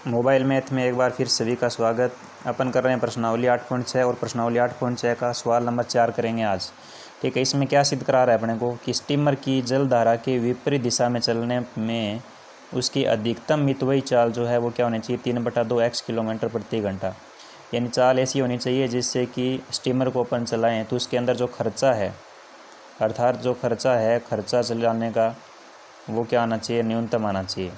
Mobile math में एक बार फिर सभी का स्वागत। अपन कर रहे हैं प्रश्नावली 8.6 और प्रश्नावली 8.6 का सवाल नंबर 4 करेंगे आज। ठीक है, इसमें क्या सिद्ध करा रहा है अपने को कि स्टीमर की जल धारा के विपरीत दिशा में चलने में उसकी अधिकतम मितव्ययी चाल जो है वो क्या होनी चाहिए, 3/2 x किलोमीटर प्रति घंटा। यानी चाल ऐसी होनी चाहिए जिससे कि स्टीमर को अपन चलाएँ तो उसके अंदर जो खर्चा है, अर्थात जो खर्चा है खर्चा चलाने का वो क्या आना चाहिए, न्यूनतम आना चाहिए।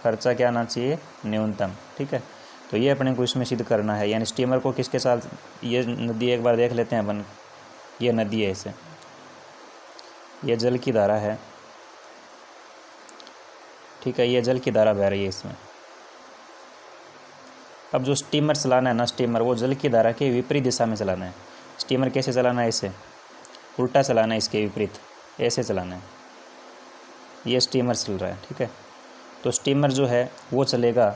खर्चा क्या आना चाहिए, न्यूनतम। ठीक है, तो ये अपने को इसमें सिद्ध करना है। यानी स्टीमर को किसके साथ, ये नदी एक बार देख लेते हैं अपन। ये नदी है, इसे ये जल की धारा है। ठीक है, ये जल की धारा बह रही है इसमें। अब जो स्टीमर चलाना है ना, स्टीमर वो जल की धारा के विपरीत दिशा में चलाना है। स्टीमर कैसे चलाना है, इसे उल्टा चलाना है, इसके विपरीत ऐसे चलाना है। ये स्टीमर चल रहा है। ठीक है, तो स्टीमर जो है वो चलेगा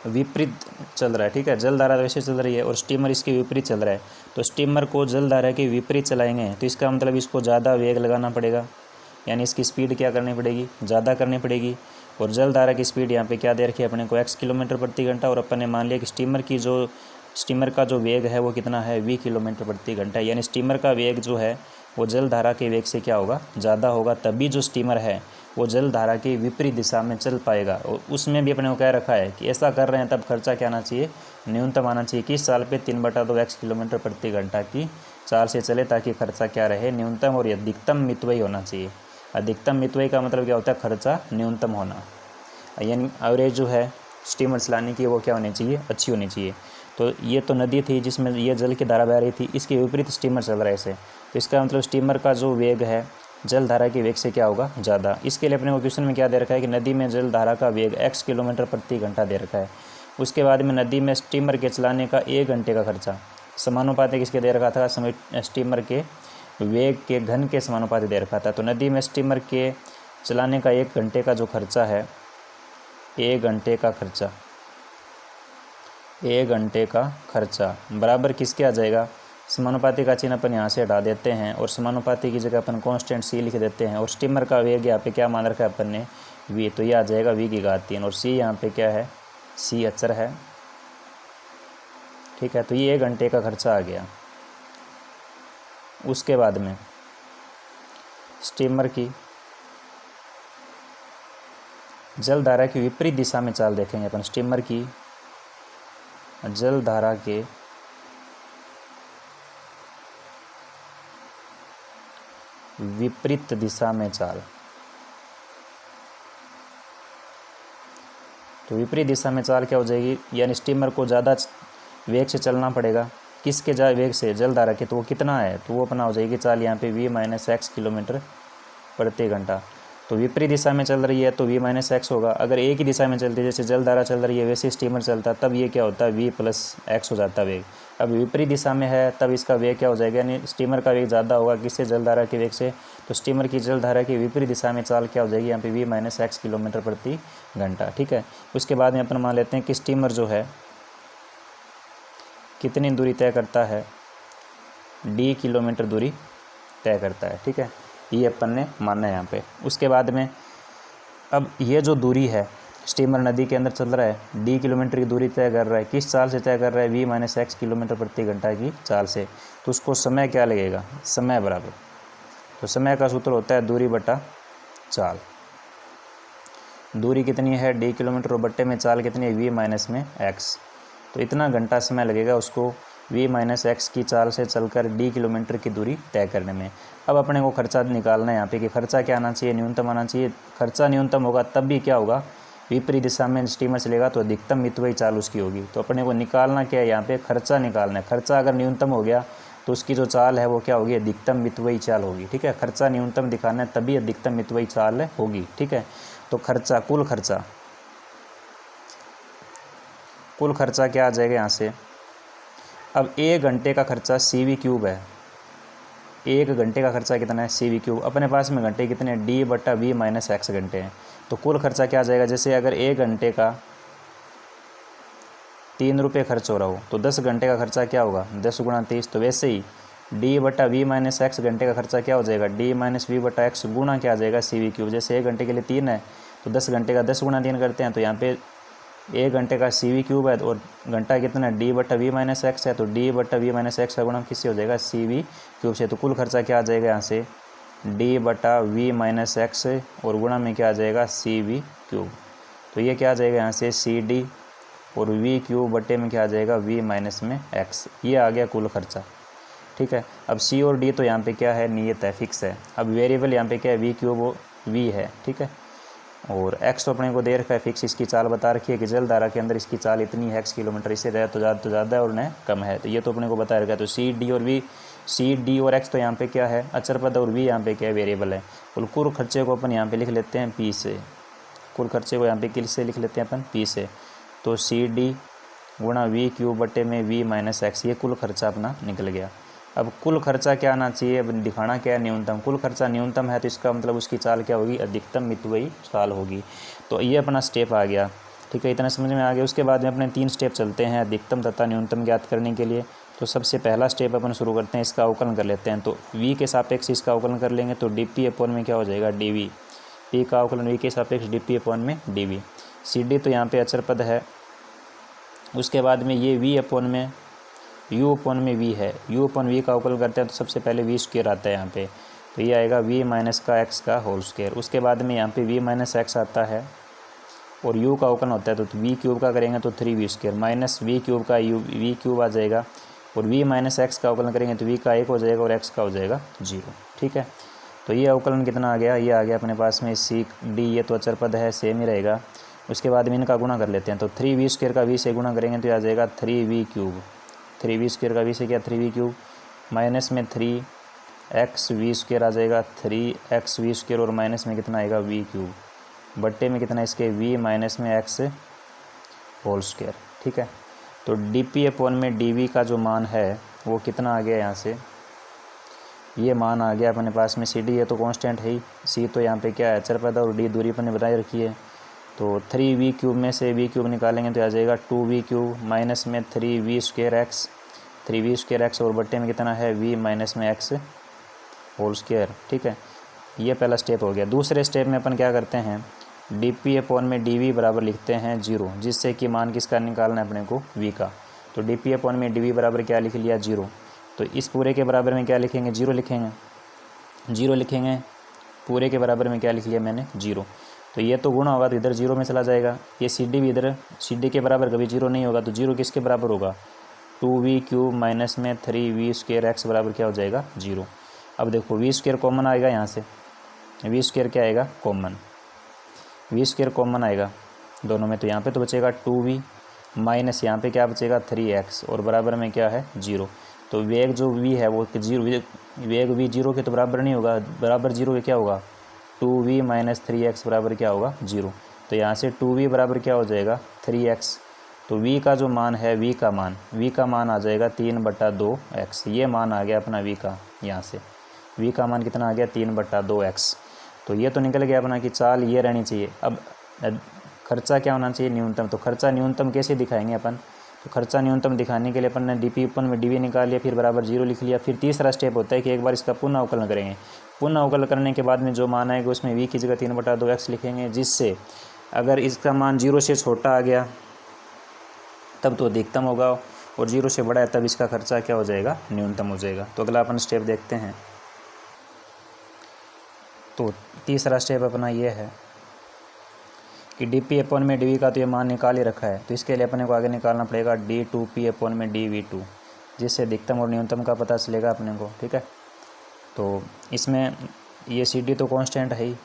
विपरीत चल रहा है। ठीक है, जल धारा वैसे चल रही है और स्टीमर इसके विपरीत चल रहा है। तो स्टीमर को जल धारा के विपरीत चलाएंगे तो इसका मतलब इसको ज़्यादा वेग लगाना पड़ेगा, यानी इसकी स्पीड क्या करनी पड़ेगी, ज़्यादा करनी पड़ेगी। और जल धारा की स्पीड यहाँ पे क्या दे रखी है अपने को, x किलोमीटर प्रति घंटा। और अपन ने मान लिया कि स्टीमर का जो वेग है वो कितना है, v किलोमीटर प्रति घंटा। यानी स्टीमर का वेग जो है वो जल धारा के वेग से क्या होगा, ज़्यादा होगा। तभी जो स्टीमर है वो जल धारा की विपरीत दिशा में चल पाएगा। और उसमें भी अपने को क्या रखा है कि ऐसा कर रहे हैं तब खर्चा क्या आना चाहिए, न्यूनतम आना चाहिए। किस चाल पे, 3/2 x किलोमीटर प्रति घंटा की चाल से चले, ताकि खर्चा क्या रहे, न्यूनतम। और अधिकतम मितव्ययी होना चाहिए। अधिकतम मितव्ययी का मतलब क्या होता है, खर्चा न्यूनतम होना। यानी एवरेज जो है स्टीमर चलाने की वो क्या होनी चाहिए, अच्छी होनी चाहिए। तो ये तो नदी थी जिसमें ये जल की धारा बह रही थी, इसके विपरीत स्टीमर चल रहा है ऐसे। तो इसका मतलब स्टीमर का जो वेग है जल धारा के वेग से क्या होगा, ज़्यादा। इसके लिए अपने को क्वेश्चन में क्या दे रखा है कि नदी में जल धारा का वेग x किलोमीटर प्रति घंटा दे रखा है। उसके बाद में नदी में स्टीमर के चलाने का 1 घंटे का खर्चा समानुपाती किसके दे रखा था, स्टीमर के वेग के घन के समानुपाती दे रखा था। तो नदी में स्टीमर के चलाने का 1 घंटे का जो खर्चा है, 1 घंटे का खर्चा, 1 घंटे का खर्चा बराबर किसके आ जाएगा, समानुपाती का चिन्ह अपन यहाँ से हटा देते हैं और समानुपाती की जगह अपन कांस्टेंट c लिख देते हैं। और स्टीमर का वेग यहाँ पे क्या मान रखा है अपन ने, v, तो ये आ जाएगा v की घात 3। और c यहाँ पे क्या है, c अचर है। ठीक है, तो ये 1 घंटे का खर्चा आ गया। उसके बाद में स्टीमर की जल धारा की विपरीत दिशा में चाल देखेंगे अपन। स्टीमर की जल धारा के विपरीत दिशा में चाल। तो विपरीत दिशा में चाल क्या हो जाएगी, यानी स्टीमर को ज़्यादा वेग से चलना पड़ेगा। किसके वेग से, जल धारा के। तो वो कितना है, तो वो अपना हो जाएगी चाल यहाँ पे v - x किलोमीटर प्रति घंटा। तो विपरीत दिशा में चल रही है तो v - x होगा। अगर एक ही दिशा में चलती है, जैसे जल धारा चल रही है वैसे स्टीमर चलता, तब ये क्या होता है, v + x हो जाता वेग। अब विपरीत दिशा में है तब इसका वेग क्या हो जाएगा, यानी स्टीमर का वेग ज़्यादा होगा किससे, जल धारा के वेग से। तो स्टीमर की जल धारा की विपरीत दिशा में चाल क्या हो जाएगी, यहाँ पे v - x किलोमीटर प्रति घंटा। ठीक है, उसके बाद में अपन मान लेते हैं कि स्टीमर जो है कितनी दूरी तय करता है, d किलोमीटर दूरी तय करता है। ठीक है, ये अपन ने मानना है यहाँ पे। उसके बाद में अब ये जो दूरी है, स्टीमर नदी के अंदर चल रहा है, d किलोमीटर की दूरी तय कर रहा है, किस चाल से तय कर रहा है, v - x किलोमीटर प्रति घंटा की चाल से। तो उसको समय क्या लगेगा, समय बराबर, तो समय का सूत्र होता है दूरी बटा चाल। दूरी कितनी है, d किलोमीटर, और बट्टे में चाल कितनी है, v - x। तो इतना घंटा समय लगेगा उसको v - x की चाल से चलकर d किलोमीटर की दूरी तय करने में। अब अपने को खर्चा निकालना है यहाँ पे कि खर्चा क्या आना चाहिए, न्यूनतम आना चाहिए। खर्चा न्यूनतम होगा तब भी क्या होगा, विपरीत दिशा में स्टीमर चलेगा तो अधिकतम मितव्ययी चाल उसकी होगी। तो अपने को निकालना क्या है, यहाँ पे खर्चा निकालना है। खर्चा अगर न्यूनतम हो गया तो उसकी जो चाल है वो क्या होगी, अधिकतम मितव्ययी चाल होगी। ठीक है, खर्चा न्यूनतम दिखाना है तभी अधिकतम मितव्ययी चाल होगी। ठीक है, तो खर्चा, कुल खर्चा क्या आ जाएगा यहाँ से। अब 1 घंटे का खर्चा cv³ है। 1 घंटे का खर्चा कितना है, cv³। अपने पास में घंटे कितने हैं, d/v - x घंटे हैं। तो कुल खर्चा क्या आ जाएगा, जैसे अगर 1 घंटे का 3 रुपये खर्च हो रहा हो तो 10 घंटे का खर्चा क्या होगा, 10 × 30। तो वैसे ही d/v - x घंटे का खर्चा क्या हो जाएगा, d - v/x गुणा क्या आ जाएगा, cv³। जैसे 1 घंटे के लिए 3 है तो 10 घंटे का 10 गुणा 3 करते हैं, तो यहाँ पे 1 घंटे का CV³ है और घंटा कितना D/V - x है, तो D/V - x का गुणा किससे हो जाएगा CV³ से। तो कुल खर्चा क्या आ जाएगा यहाँ से D/V - x और गुणा में क्या आ जाएगा CV³। तो ये क्या आ जाएगा यहाँ से CD और V³ बटे में क्या आ जाएगा V-x। ये आ गया कुल खर्चा। ठीक है, अब C और D तो यहाँ पे क्या है नियत है, फिक्स है। अब वेरिएबल यहाँ पे क्या है V³ V है। ठीक है, और x तो अपने को दे रखा है फिक्स, इसकी चाल बता रखी है कि जल धारा के अंदर इसकी चाल इतनी है x किलोमीटर, इससे ज़्यादा है और न कम है, तो ये तो अपने को बता रखा है। तो C D और x तो यहाँ पे क्या है अचर पद और V यहाँ पे क्या है वेरिएबल है। और कुल खर्चे को अपन यहाँ पे लिख लेते हैं P से, कुल खर्चे को यहाँ पे किस से लिख लेते हैं अपन P से। तो CD गुणा V³ बटे में V-x, ये कुल खर्चा अपना निकल गया। अब कुल खर्चा क्या आना चाहिए, अब दिखाना क्या है न्यूनतम। कुल खर्चा न्यूनतम है तो इसका मतलब उसकी चाल क्या होगी अधिकतम मितव्ययी चाल होगी। तो ये अपना स्टेप आ गया। ठीक है, इतना समझ में आ गया। उसके बाद में अपने 3 स्टेप चलते हैं अधिकतम तथा न्यूनतम ज्ञात करने के लिए। तो सबसे पहला स्टेप अपन शुरू करते हैं, इसका अवकलन कर लेते हैं। तो V के सापेक्ष इसका अवकलन कर लेंगे, तो dP/ में क्या हो जाएगा dV। P का अवकलन V के सापेक्ष dP/ में dV। CD तो यहाँ पे अचर पद है। उसके बाद में ये V/ में U/ V है, U/V का अवकलन करते हैं तो सबसे पहले V² आता है यहाँ पे, तो ये आएगा V-x का होल स्क्वायर। उसके बाद में यहाँ पे V-x आता है और U का अवकलन होता है तो V³ का करेंगे तो 3V² माइनस V³ का V³ आ जाएगा, और V-x का अवकलन करेंगे तो V का 1 हो जाएगा और x का हो जाएगा 0। ठीक है, तो ये अवकलन कितना आ गया, ये आ गया अपने पास में CD, ये तो अचर पद है सेम ही रहेगा। उसके बाद में इनका गुणा कर लेते हैं, तो 3V² का V से गुणा करेंगे तो आ जाएगा 3V³। 3V² का V से क्या 3V³ माइनस में 3xV² आ जाएगा 3xV² और माइनस में कितना आएगा V³ बट्टे में कितना इसके V-x होल स्क्वायर। ठीक है, तो dP/ में dV का जो मान है वो कितना आ गया यहाँ से, ये मान आ गया अपने पास में CD, ये तो कांस्टेंट है ही, C तो यहाँ पे क्या है अचर पद और D दूरी पर बनाए रखी है। तो 3V³ में से V³ निकालेंगे तो आ जाएगा 2V³ माइनस में 3V²x और बट्टे में कितना है V-x होल स्क्वायर। ठीक है, ये पहला स्टेप हो गया। दूसरे स्टेप में अपन क्या करते हैं dP/ में dV बराबर लिखते हैं 0, जिससे कि मान किसका निकालना है अपने को V का। तो dP/ में dV बराबर क्या लिख लिया 0, तो इस पूरे के बराबर में क्या लिखेंगे 0 लिखेंगे, पूरे के बराबर में क्या लिख लिया मैंने 0। तो ये तो गुणा होगा तो इधर 0 में चला जाएगा, ये CD भी इधर CD के बराबर कभी 0 नहीं होगा, तो 0 किसके बराबर होगा 2V³ माइनस में 3V²x बराबर क्या हो जाएगा 0। अब देखो V² कॉमन आएगा यहाँ से, V² क्या आएगा कॉमन, V² कॉमन आएगा दोनों में, तो यहाँ पे तो बचेगा 2V माइनस यहाँ पे क्या बचेगा 3x और बराबर में क्या है 0। तो वेग जो V है वो 0, वेग V 0 के तो बराबर नहीं होगा, बराबर 0 के क्या होगा 2V माइनस 3x बराबर क्या होगा 0। तो यहाँ से 2V बराबर क्या हो जाएगा 3x। तो V का जो मान है V का मान आ जाएगा 3/2x, ये मान आ गया अपना V का। यहाँ से V का मान कितना आ गया 3/2x। तो ये तो निकल गया अपना कि चाल ये रहनी चाहिए। अब खर्चा क्या होना चाहिए न्यूनतम, तो खर्चा न्यूनतम कैसे दिखाएंगे अपन, तो खर्चा न्यूनतम दिखाने के लिए अपन ने dP/ में dV निकाल लिया, फिर बराबर 0 लिख लिया। फिर तीसरा स्टेप होता है कि एक बार इसका पुनः अवकलन करेंगे, पुनः अवकलन करने के बाद में जो मान आएगा उसमें V की जगह 3/2x लिखेंगे, जिससे अगर इसका मान 0 से छोटा आ गया तब तो अधिकतम होगा और 0 से बड़ा है तब इसका खर्चा क्या हो जाएगा न्यूनतम हो जाएगा। तो अगला अपन स्टेप देखते हैं। तो तीसरा स्टेप अपना ये है कि dP/ में dV का तो ये मान निकाल ही रखा है, तो इसके लिए अपने को आगे निकालना पड़ेगा d2P/ में dV2, जिससे अधिकतम और न्यूनतम का पता चलेगा अपने को। ठीक है, तो इसमें ये CD तो कांस्टेंट है ही,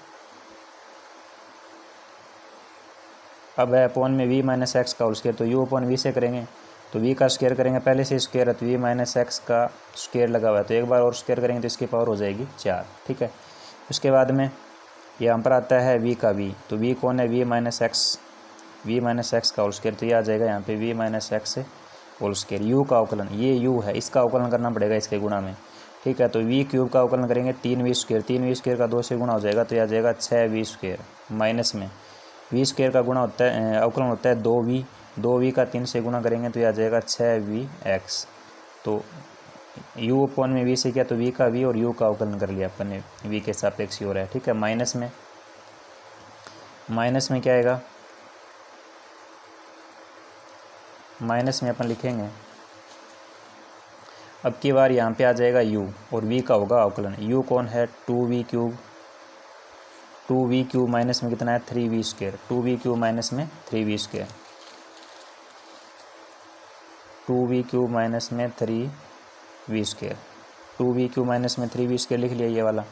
अब है अपॉन में V-x का होल स्क्वायर, तो U/V से करेंगे तो V का स्क्वायर करेंगे, पहले से स्क्वायर है तो V-x का स्क्वायर लगा हुआ है, तो एक बार और स्क्वायर करेंगे तो इसकी पावर हो जाएगी 4। ठीक है, उसके बाद में यहाँ पर आता है V का V, तो V कौन है V-x का होल स्क्वायर, तो ये आ जाएगा यहाँ पे V-x होल स्क्वायर। U का अवकलन, ये U है, इसका अवकलन करना पड़ेगा इसके गुणा में। ठीक है, तो V³ का अवकलन करेंगे 3V² का 2 से गुणा हो जाएगा, तो ये आ जाएगा 6V² माइनस में V² का गुणा होता है अवकलन होता है 2V का 3 से गुणा करेंगे तो ये आ जाएगा 6Vx। तो U/ में V से क्या, तो V का V और U का अवकलन कर लिया अपन ने, V के सापेक्ष हो रहा है। ठीक है, माइनस में माइनस में क्या आएगा, माइनस में अपन लिखेंगे अब की बार यहाँ पे आ जाएगा u और v का होगा अवकलन। u कौन है, 2v cube, 2v cube minus में कितना है 3v square, 2v cube minus में 3v square, 2v cube minus में 3v square, 2v cube minus में 3v स्क्वायर लिख लिया ये वाला,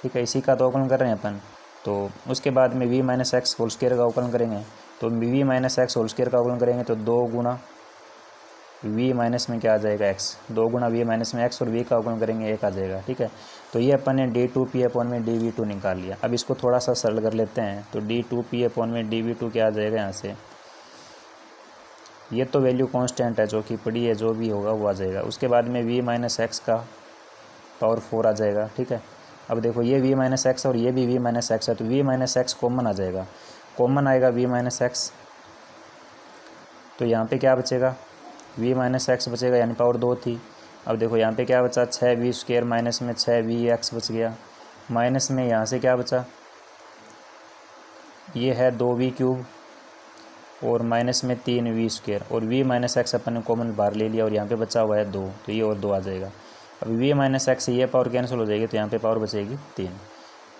ठीक है। इसी का तो अवकलन कर रहे हैं अपन। तो उसके बाद में v minus x whole square का अवकलन करेंगे, तो v minus x whole square का अवकलन करेंगे तो 2 गुना v माइनस में क्या आ जाएगा x, 2 गुना v माइनस में x और v का अवकलन करेंगे 1 आ जाएगा, ठीक है। तो ये अपन ने d2p अपॉन में dv2 निकाल लिया। अब इसको थोड़ा सा सरल कर लेते हैं, तो d2p अपॉन में dv2 क्या आ जाएगा यहाँ से, ये तो वैल्यू कांस्टेंट है जो कि पड़ी है, जो भी होगा वो आ जाएगा। उसके बाद में v माइनस एक्स का पावर 4 आ जाएगा, ठीक है। अब देखो ये v माइनस एक्स और ये भी v माइनस एक्स है, तो v माइनस एक्स कॉमन आ जाएगा, कॉमन आएगा v माइनस एक्स, तो यहाँ पे क्या बचेगा, v माइनस एक्स बचेगा, यानी पावर 2 थी। अब देखो यहाँ पे क्या बचा, 6v स्क्वायर माइनस में 6vx बच गया, माइनस में यहाँ से क्या बचा, ये है 2v क्यूब और माइनस में 3v स्क्वायर, और v माइनस एक्स अपन ने कॉमन बाहर ले लिया और यहाँ पे बचा हुआ है 2, तो ये और 2 आ जाएगा। अब v माइनस एक्स ये पावर कैंसिल हो जाएगी, तो यहाँ पे पावर बचेगी 3।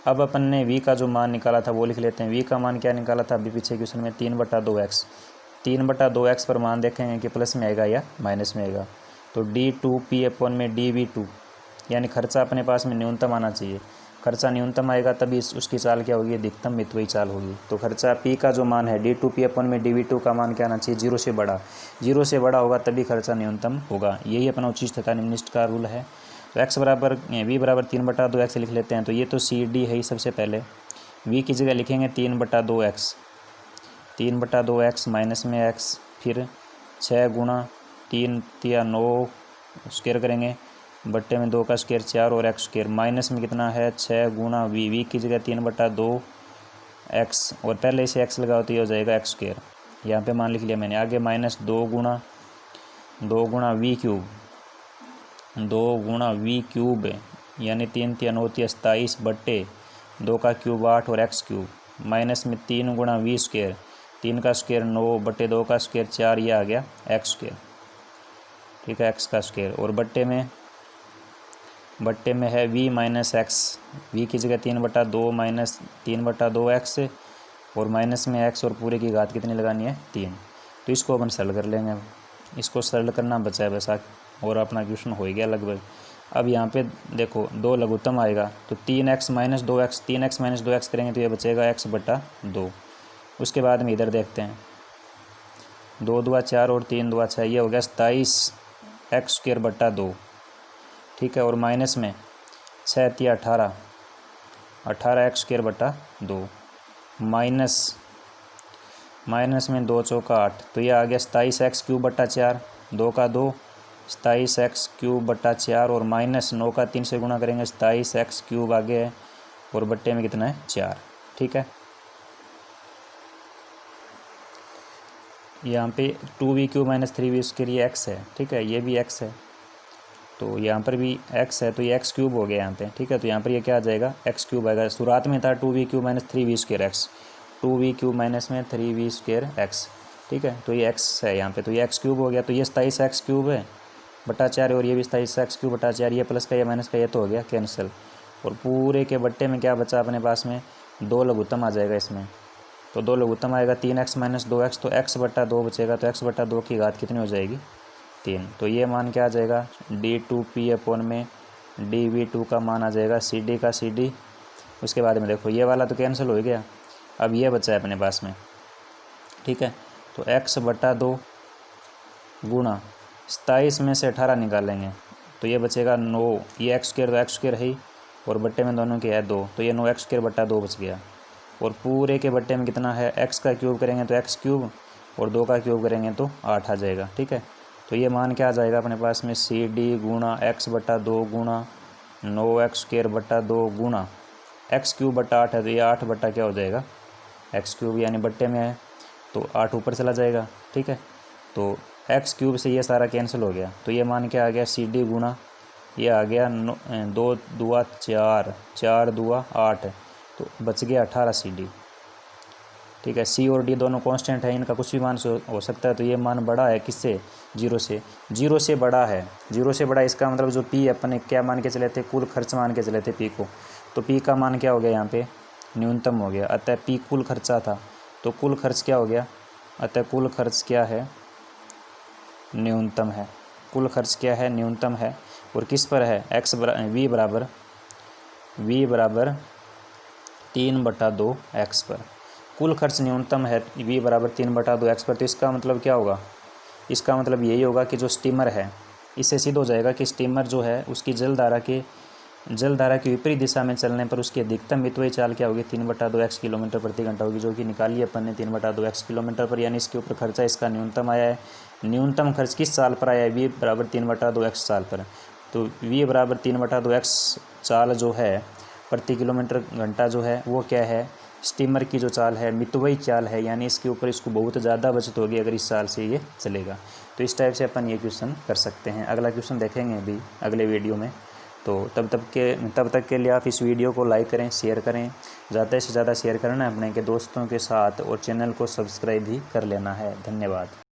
अब अपन ने v का जो मान निकाला था वो लिख लेते हैं। v का मान क्या निकाला था अभी पीछे क्वेश्चन में, 3/2x, 3/2x पर मान देखेंगे कि प्लस में आएगा या माइनस में आएगा। तो d2p अपॉन में dv2, यानी खर्चा अपने पास में न्यूनतम आना चाहिए, खर्चा न्यूनतम आएगा तभी उसकी चाल क्या होगी, अधिकतम मितव्ययी चाल होगी। तो खर्चा p का जो मान है d2p अपॉन में dv2 का मान क्या आना चाहिए, 0 से बड़ा, 0 से बड़ा होगा तभी खर्चा न्यूनतम होगा। यही अपना उचित तथा निम्नलिखित का रूल है। तो x बराबर v बराबर 3/2x लिख लेते हैं। तो ये तो सी डी है ही, सबसे पहले v की जगह लिखेंगे 3/2x, 3/2x माइनस में x, फिर 6 गुणा 3 या 9 स्क्वायर करेंगे, बट्टे में 2 का स्क्वायर 4 और x स्क्वायर, माइनस में कितना है 6 गुणा v की जगह 3/2x और पहले इसे x लगाओ तो ये हो जाएगा x स्क्वायर, यहाँ पे मान लिख लिया मैंने। आगे माइनस 2 गुणा v क्यूब, 2 गुणा v क्यूब यानी 3 या 9 27 बट्टे 2 का क्यूब 8 और x क्यूब, माइनस में 3 गुणा v स्क्वायर, 3 का स्क्वायर 9 बट्टे 2 का स्क्वायर 4, ये आ गया x स्क्वायर, ठीक है, x का स्क्वायर। और बट्टे में है v माइनस एक्स, v की जगह 3/2 माइनस 3/2x और माइनस में x और पूरे की घात कितनी लगानी है 3। तो इसको अपन सरल कर लेंगे, इसको सरल करना बचा है बस, और अपना क्वेश्चन हो गया लगभग। अब यहाँ पे देखो 2 लघुत्तम आएगा, तो 3x minus 2x, 3x minus 2x करेंगे तो ये बचेगा x/2। उसके बाद में इधर देखते हैं, 2 दूआ 4 और 3 दूआ 6, ये हो गया 27x²/2, ठीक है। और माइनस में 6 तिया 18, 18x²/2, माइनस में 2 चौका 8, तो ये आ गया 27x³ 2 का 2, 27x³ और माइनस 9 का 3 से गुणा करेंगे, 27x³ आगे है और बट्टे में कितना है 4, ठीक है। यहाँ पे 2v³ माइनस 3v के लिए x है, ठीक है, ये भी x है, तो यहाँ पर भी x है, तो ये x³ हो गया यहाँ पे, ठीक है। तो यहाँ पर ये क्या आ जाएगा x³ आएगा। शुरुआत में था 2v³ minus 3v² x, 2v³ minus में 3v² x, ठीक है, तो ये x है यहाँ पे, तो ये x³ हो गया। तो ये 27x³ है बटा 4 और ये भी 27x³ बटा 4, ये प्लस का ये माइनस का ये तो हो गया कैंसिल, और पूरे के बट्टे में क्या बचा अपने पास में 2 लघुत्तम आ जाएगा इसमें, तो 2 लघुत्तम आएगा 3x माइनस 2x, तो x/2 बचेगा, तो x/2 की घात कितनी हो जाएगी 3। तो ये मान क्या आ जाएगा d2p अपॉन में dv2 का मान आ जाएगा cd का cd। उसके बाद में देखो ये वाला तो कैंसिल हो गया, अब ये बचा है अपने पास में, ठीक है। तो x/2 गुणा 27 में से 18 निकालेंगे तो ये बचेगा 9, ये x² तो x² है ही और बट्टे में दोनों के है 2, तो ये 9x²/2 बच गया। और पूरे के बट्टे में कितना है, x का क्यूब करेंगे तो x³ और 2 का क्यूब करेंगे तो 8 आ जाएगा, ठीक है। तो ये मान क्या आ जाएगा अपने पास में cd गुणा x/2 गुणा 9x²/2 गुणा x³/8 है, तो ये 8 बट्टा क्या हो जाएगा x³ यानी बट्टे में है तो 8 ऊपर चला जाएगा, ठीक है। तो x³ से ये सारा कैंसिल हो गया, तो ये मान क्या आ गया cd गुणा, ये आ गया 2 दूआ 4, 4 दूआ 8, तो बच गया 18 cd, ठीक है। सी और डी दोनों कांस्टेंट है, इनका कुछ भी मान हो सकता है। तो ये मान बड़ा है किससे, 0 से, 0 से बड़ा है, 0 से बड़ा। इसका मतलब जो पी अपने क्या मान के चले थे, कुल खर्च मान के चले थे पी को। तो पी का मान क्या हो गया यहाँ पे, न्यूनतम हो गया। अतः पी कुल खर्चा था, तो कुल खर्च क्या हो गया, अतः कुल खर्च क्या है, न्यूनतम है। कुल खर्च क्या है, न्यूनतम है। और किस पर है, वी बराबर 3/2 एक्स पर। कुल खर्च न्यूनतम है v बराबर 3/2 एक्स पर। तो इसका मतलब क्या होगा, इसका मतलब यही होगा कि जो स्टीमर है, इससे सिद्ध हो जाएगा कि स्टीमर जो है उसकी जलधारा की विपरीत दिशा में चलने पर उसकी अधिकतम मितव्ययी चाल क्या होगी, 3/2 एक्स किलोमीटर प्रति घंटा होगी, जो कि निकाली है अपन ने 3/2 एक्स किलोमीटर पर। यानी इसके ऊपर खर्चा इसका न्यूनतम आया है। न्यूनतम खर्च किस साल पर आया है, v बराबर 3/2 एक्स साल पर। तो v बराबर 3/2 एक्स चाल जो है प्रति किलोमीटर घंटा जो है वो क्या है, स्टीमर की जो चाल है मितव्ययी चाल है, यानी इसके ऊपर इसको बहुत ज़्यादा बचत होगी अगर इस चाल से ये चलेगा। तो इस टाइप से अपन ये क्वेश्चन कर सकते हैं। अगला क्वेश्चन देखेंगे अभी अगले वीडियो में। तो तब तक के लिए आप इस वीडियो को लाइक करें, शेयर करें, ज़्यादा से ज़्यादा शेयर करना है अपने के दोस्तों के साथ, और चैनल को सब्सक्राइब भी कर लेना है। धन्यवाद।